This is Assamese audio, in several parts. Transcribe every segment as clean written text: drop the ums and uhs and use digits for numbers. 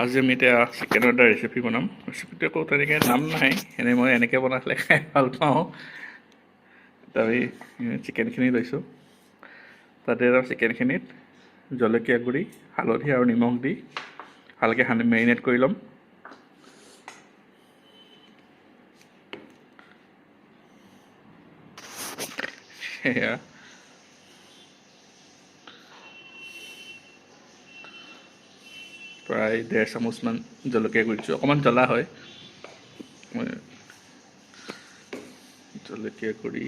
আজি আমি এতিয়া চিকেনৰ এটা ৰেচিপি বনাম। ৰেচিপিটো একো তেনেকৈ নাম নাই, এনেই মই এনেকৈ বনালে খাই ভাল পাওঁ। আমি চিকেনখিনি লৈছোঁ, তাতে চিকেনখিনিত জলকীয়া গুড়ি, হালধি আৰু নিমখ দি ভালকৈ মেৰিনেট কৰি ল'ম। সেয়া প্ৰায় 1.5 চামুচমান জলকীয়া গুড়ি দিছোঁ, অকণমান জ্বলা হয়। জলকীয়া গুড়ি,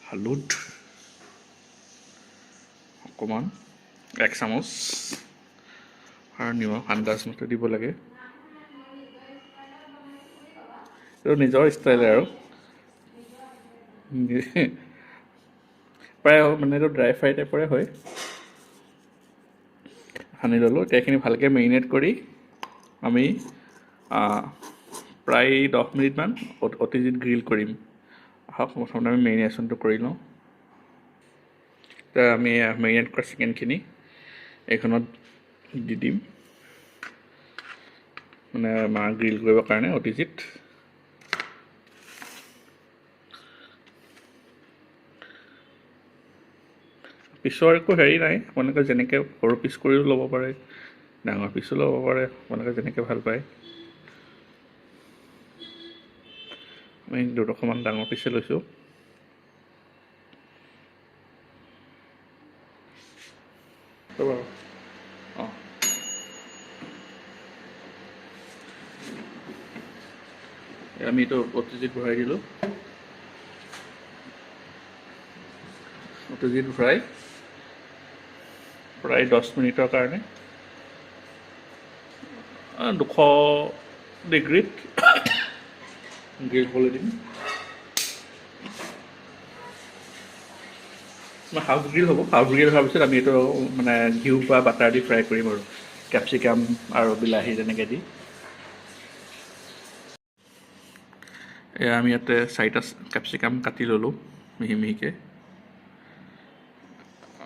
হালধি অকণমান 1 চামুচ আৰু নিমখ আন্দাজ মতে দিব লাগে। এইটো নিজৰ ষ্টাইল আৰু প্ৰায় মানে এইটো ড্ৰাই ফ্ৰাই টাইপৰে হয়। সানি ল'লোঁ। এইখিনি ভালকৈ মেৰিনেট কৰি আমি প্ৰায় 10 মিনিটমান অতিজিত গ্ৰিল কৰিম। আহক প্ৰথমতে আমি মেৰিনেশ্যনটো কৰি লওঁ। এতিয়া আমি মেৰিনেট কৰা চিকেনখিনি এইখনত দি দিম, মানে আমাৰ গ্ৰিল কৰিবৰ কাৰণে অতিজিত। পিছৰ একো হেৰি নাই, আপোনালোকে যেনেকৈ সৰু পিচ কৰিও ল'ব পাৰে, ডাঙৰ পিচো ল'ব পাৰে, আপোনালোকে যেনেকৈ ভাল পায়। আমি 2-3মান ডাঙৰ পিচে লৈছোঁ। অঁ, আমি এইটো অতিজিত ভৰাই দিলোঁ। অতিজিত ভৰাই প্ৰায় 10 মিনিটৰ কাৰণে 200 ডিগ্ৰীত গ্ৰিল কৰি দিম। হাফ গ্ৰিল হ'ব। হাফ গ্ৰিল হোৱাৰ পিছত আমি এইটো মানে ঘিউ বা বাটাৰ দি ফ্ৰাই কৰিম আৰু কেপচিকাম আৰু বিলাহী তেনেকৈ দি। এয়া আমি ইয়াতে 4টা কেপচিকাম কাটি ল'লোঁ মিহি মিহিকৈ,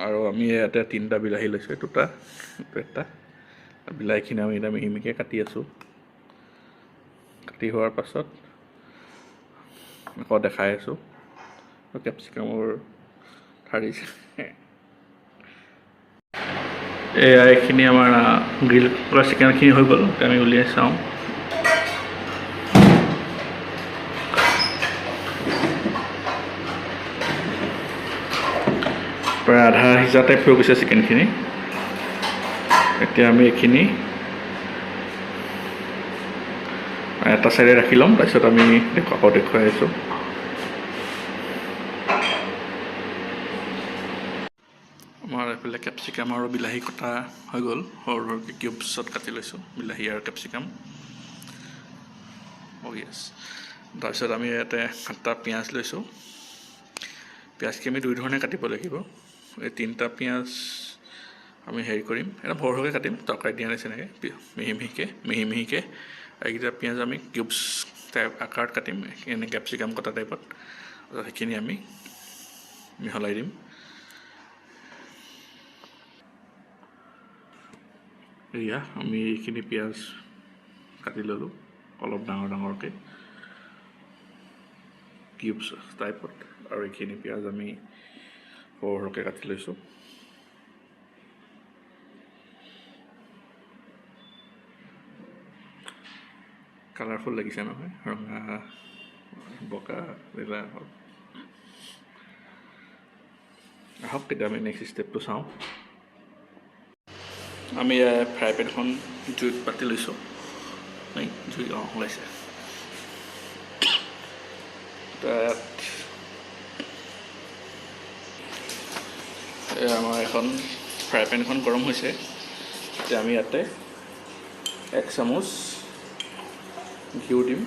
আৰু আমি ইয়াতে 3টা বিলাহী লৈছোঁ, দুটা এটা। বিলাহীখিনি আমি এতিয়া মিহি মিহিকৈ কাটি আছোঁ। কাটি হোৱাৰ পাছত আকৌ দেখাই আছোঁ কেপচিকামৰ ঠাৰিছে। এয়া এইখিনি আমাৰ গ্ৰিল কৰা চিকেনখিনি হৈ গ'ল। এতিয়া আমি উলিয়াই চাওঁ। প্ৰায় আধা সিজা টাইপ হৈ গৈছে চিকেনখিনি। এতিয়া আমি এইখিনি এটা চাইডে ৰাখি ল'ম, তাৰপিছত আমি দেখুৱাই আছোঁ। আমাৰ এইফালে কেপচিকাম আৰু বিলাহী কটা হৈ গ'ল। সৰু সৰুকৈ কিউবছত কাটি লৈছোঁ বিলাহী আৰু কেপচিকাম। য়েছ। তাৰপিছত আমি ইয়াতে 7টা পিঁয়াজ লৈছোঁ। পিঁয়াজখিনি আমি 2 ধৰণে কাটিব লাগিব। এই 3টা পিঁয়াজ আমি হেৰি কৰিম, এটা সৰু সৰুকৈ কাটিম, তৰকাৰী দিয়া নিচিনাকৈ মিহি মিহিকৈ। এইকেইটা পিঁয়াজ আমি কিউবছ টাইপ আকাৰত কাটিম, এনে কেপচিকাম কটা টাইপত। সেইখিনি আমি মিহলাই দিম। এয়া আমি এইখিনি পিঁয়াজ কাটি ল'লোঁ অলপ ডাঙৰ ডাঙৰকৈ কিউবছ টাইপত, আৰু এইখিনি পিঁয়াজ আমি সৰু সৰুকৈ কাটি লৈছোঁ। কালাৰফুল লাগিছে নহয়, ৰঙা বগা নীলা হওক। আহক তেতিয়া আমি নেক্সট ষ্টেপটো চাওঁ। আমি ফ্ৰাই পেনখন জুইত পাতি লৈছোঁ। জুই ওলাইছে। আমাৰ এখন ফ্ৰাই পেনখন গৰম হৈছে। এতিয়া আমি ইয়াতে 1 চামুচ ঘিউ দিম।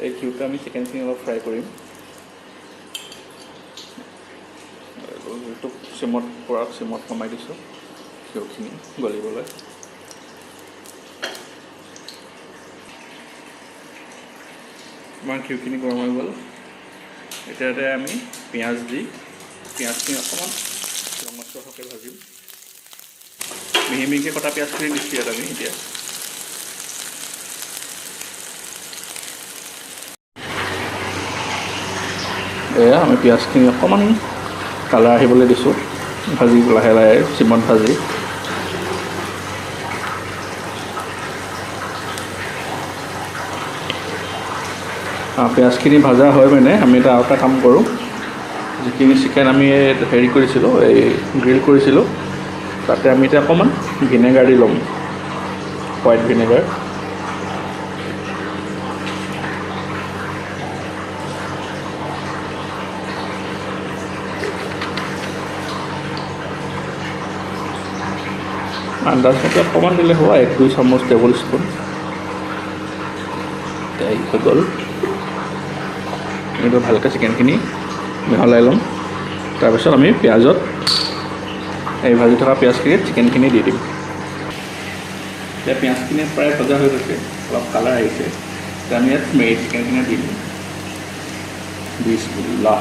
এই ঘিউটো আমি চিকেনখিনি অলপ ফ্ৰাই কৰিম। চিমত কমাই দিছোঁ ঘিউখিনি গলিবলৈ। আমাৰ ঘিউখিনি গৰম হৈ গ'ল। এতিয়াতে আমি পিঁয়াজ দি পিঁয়াজখিনি অকণমান ৰঙচুৱাকৈ ভাজিম। মিহি মিহিকৈ কটা পিঁয়াজখিনি দিছোঁ ইয়াত আমি এতিয়া। এয়া আমি পিঁয়াজখিনি অকণমান কালাৰ আহিবলৈ দিছোঁ, ভাজি লাহে লাহে চিমত ভাজি। পিঁয়াজখিনি ভাজা হয় মানে আমি এটা আৰু এটা কাম কৰোঁ, যিখিনি চিকেন আমি হেৰি কৰিছিলোঁ, এই গ্ৰিল কৰিছিলোঁ, তাতে আমি এতিয়া অকণমান ভিনেগাৰ দি ল'ম, হোৱাইট ভিনেগাৰ। আন্দাজ মতে অকণমান দিলে হ'ব, 1-2 চামুচ টেবুল স্পুন। এতিয়া হৈ গ'ল, এইটো ভালকৈ চিকেনখিনি মিহলাই ল'ম। তাৰপিছত আমি পিঁয়াজত এই ভাজি থকা পিঁয়াজখিনিত চিকেনখিনি দি দিম। এতিয়া পিঁয়াজখিনি প্ৰায় ভজা হৈ গৈছে, অলপ কালাৰ আহিছে। এতিয়া আমি ইয়াত চিকেনখিনি দি দিম। বিসমিল্লাহ।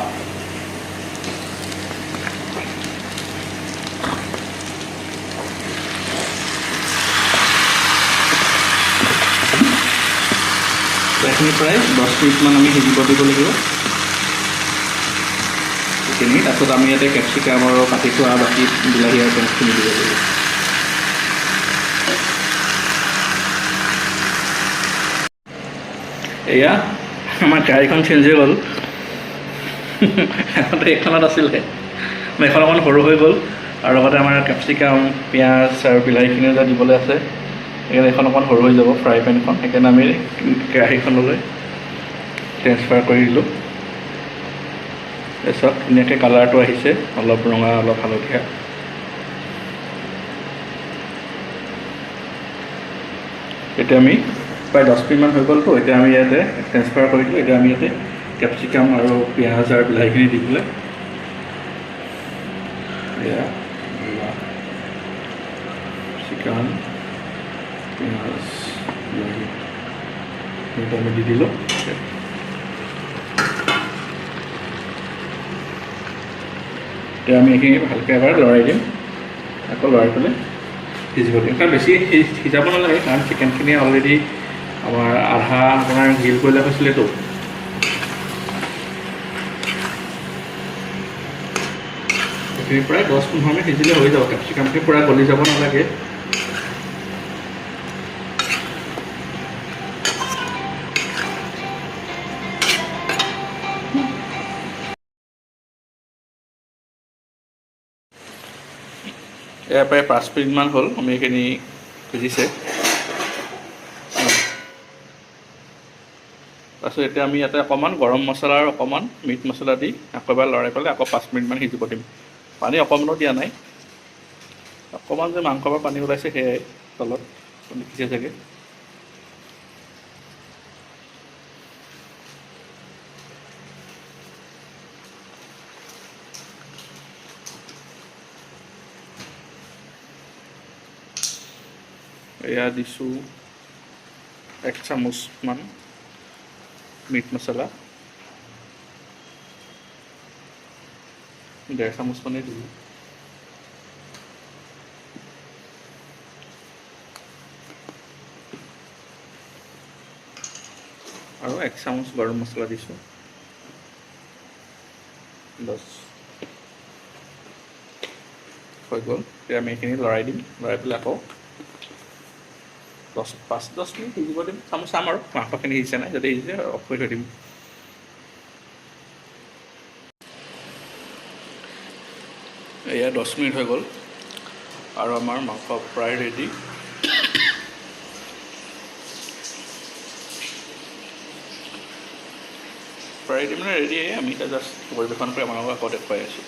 এইখিনি প্ৰায় 10 মিনিটমান আমি সিজিব দিব লাগিব এইখিনি। তাৰপিছত আমি ইয়াতে কেপচিকাম আৰু কাটি থোৱা বাকী বিলাহী আৰু পেঁয়াজখিনি দিব লাগিব। এয়া আমাৰ কেৰাহীখন চেঞ্জ হৈ গ'ল। আগতে এইখনত আছিলে, এইখন অকণমান সৰু হৈ গ'ল, আৰু লগতে আমাৰ কেপচিকাম, পিঁয়াজ আৰু বিলাহীখিনিও যে দিবলৈ আছে, সেইকাৰণে এইখন অকণমান সৰু হৈ যাব ফ্ৰাই পেনখন। সেইকাৰণে আমি কেৰাহীখনলৈ ট্ৰেন্সফাৰ কৰি দিলোঁ। তাৰপিছত ধুনীয়াকৈ কালাৰটো আহিছে, অলপ ৰঙা অলপ হালধীয়া। এতিয়া আমি প্ৰায় 10 মিনিটমান হৈ গ'লতো, এতিয়া আমি ইয়াতে ট্ৰেন্সফাৰ কৰিলোঁ। এতিয়া আমি ইয়াতে কেপচিকাম আৰু পিঁয়াজ আৰু বিলাহীখিনি দি পেলাই এয়া চিকেন, পিঁয়াজ, বিলাহী সেইটো আমি দি দিলোঁ। এতিয়া আমি এইখিনি ভালকৈ এবাৰ লৰাই দিম, আকৌ লৰাই পেলাই সিজিব দিম। কাৰণ বেছি সিজাব নালাগে, কাৰণ চিকেনখিনি অলৰেডি আমাৰ আধা আপোনাৰ গ্ৰিল কৰিলে হৈছিলেতো। এইখিনি প্ৰায় 10-15 মিনিট সিজিলে হৈ যাব। কেপচিকামখিনি পূৰা গলি যাব নালাগে। এয়া প্ৰায় 5 মিনিটমান হ'ল, আমি এইখিনি সিজিছে। তাৰপিছত এতিয়া আমি ইয়াতে অকণমান গৰম মছলা আৰু অকণমান মিট মছলা দি আকৌ এবাৰ লৰাই পেলাই আকৌ 5 মিনিটমান সিজিব দিম। পানী অকণমানো দিয়া নাই, অকণমান যে মাংসৰ পৰা পানী ওলাইছে সেয়াই তলত দেখিছে চাগে। এয়া দিছোঁ 1 চামুচমান মিট মছলা, 1.5 চামুচমানেই দিলোঁ। আৰু 1 চামুচ গৰম মছলা দিছোঁ। বছ হৈ গ'ল। এতিয়া আমি এইখিনি লৰাই দিম, লৰাই পেলাই আকৌ 5-10 মিনিট সিজিব দিম। চাম আৰু মাংসখিনি সিজিছে নাই, যদি সিজিছে অফ কৰি থৈ দিম। এয়া 10 মিনিট হৈ গ'ল আৰু আমাৰ মাংস প্ৰায় ৰেডি। প্ৰায় ৰেডি মানে ৰেডিয়ে, আমি এতিয়া জাষ্ট পৰিৱেশন কৰি আপোনালোকক আকৌ দেখুৱাই আছোঁ।